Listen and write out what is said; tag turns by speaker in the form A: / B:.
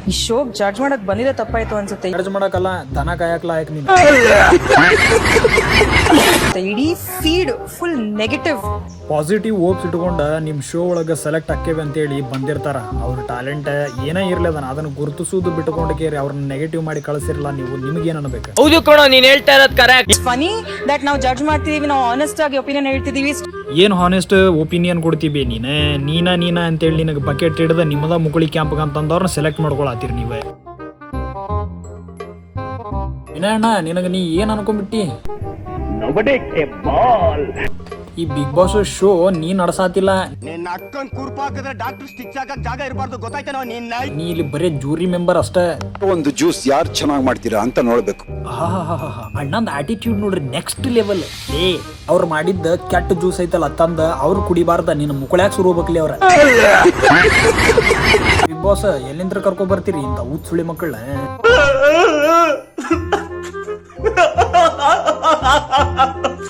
A: ಈ ಶೋಗ್ ಜಡ್ಜ್ ಮಾಡಕ್ ಬಂದಿದೆ ತಪ್ಪಾಯ್ತು ಅನ್ಸುತ್ತೆ.
B: ಜಡ್ಜ್ ಮಾಡಕ್ಕಲ್ಲ, ದನ ಕಾಯಕ್ಲ ಆಯ್ಕೆ ನೀನು.
A: ಇಡೀ feed full negative.
B: Positive hopes ಇಟ್ಕೊಂಡ ನಿಮ್ ಶೋ ಒಳಗ ಸೆಲೆಕ್ಟ್ ಆಕ್ಕೇವೆ ಅಂತೇಳಿ ಬಂದಿರ್ತಾರ. ಅವ್ರ ಟ್ಯಾಲೆಂಟ್ ಏನೇ ಇರ್ಲಿ ಅದನ್ನ ಗುರುತಿಸುವುದು ಬಿಟ್ಕೊಂಡು ಕೇರಿ ಅವ್ರನ್ನ ನೆಗೆಟಿವ್ ಮಾಡಿ ಕಳಿಸಿರಲ್ಲ ನೀವು. ನಿಮ್ಗೆ ಏನ್ ಅನ್ಬೇಕು?
C: ಹೌದು ಕಣೋ, ನೀನ್ ಹೇಳ್ತಾ ಇರೋದ್ ಕರೆಕ್ಟ್.
A: ಫನಿ ದಟ್ ನಾವು ಜಡ್ಜ್ ಮಾಡ್ತಿದೀವಿ, ನಾವು ಆನೆಸ್ಟ್ ಆಗಿ ಒಪಿನಿಯನ್ ಹೇಳ್ತಿದೀವಿ.
B: ಏನ್ ಹಾನೆಸ್ಟ್ ಒಪಿನಿಯನ್ ಕೊಡ್ತೀವಿ? ನೀನ ಅಂತೇಳಿ ನಿನಗೆ ಬಕೆಟ್ ಹಿಡ್ದ ನಿಮ್ಮದ ಮುಕುಳಿ ಕ್ಯಾಂಪ್ ಅಂತಂದವ್ರನ್ನ ಸೆಲೆಕ್ಟ್ ಮಾಡ್ಕೊಳತ್ತೀರಿ ನೀವೇ. ವಿನಯಣ್ಣ, ನಿನಗ ನೀ ಏನ್ ಅನ್ಕೊಂಡ್ಬಿಟ್ಟಿ? ಈ ಬಿಗ್ ಬಾಸ್ ಶೋ ನೀ ನಡ್ಸಾತಿಲ್ಲ. ನೀ ಇಲ್ಲಿ ಬರೀ ಜೂರಿ ಮೆಂಬರ್ ಅಷ್ಟೇ.
D: ಒಂದು ಜ್ಯೂಸ್ ಯಾರು ಚೆನ್ನಾಗಿ ಮಾಡ್ತೀರಾ ಅಂತ ನೋಡ್ಬೇಕು.
B: ಅಣ್ಣಂದ್ ಆಟಿಟ್ಯೂಡ್ ನೋಡ್ರಿ ನೆಕ್ಸ್ಟ್ ಲೆವೆಲ್. ಅವ್ರು ಮಾಡಿದ್ದ ಕೆಟ್ಟ ಜ್ಯೂಸ್ ಐತಲ್ಲ ತಂದ ಅವ್ರು ಕುಡಿಬಾರ್ದ, ನಿನ್ನ ಮುಕುಳ್ಯಾಗ ಶುರು ಹೋಗ್ಬೇಕಲಿ ಅವ್ರ. ಬಿಗ್ ಬಾಸ್ ಎಲ್ಲಿಂದ್ರ ಕರ್ಕೊ ಬರ್ತೀರಿ ಇಂತ ಊತ್ ಸುಳಿ ಮಕ್ಕಳ?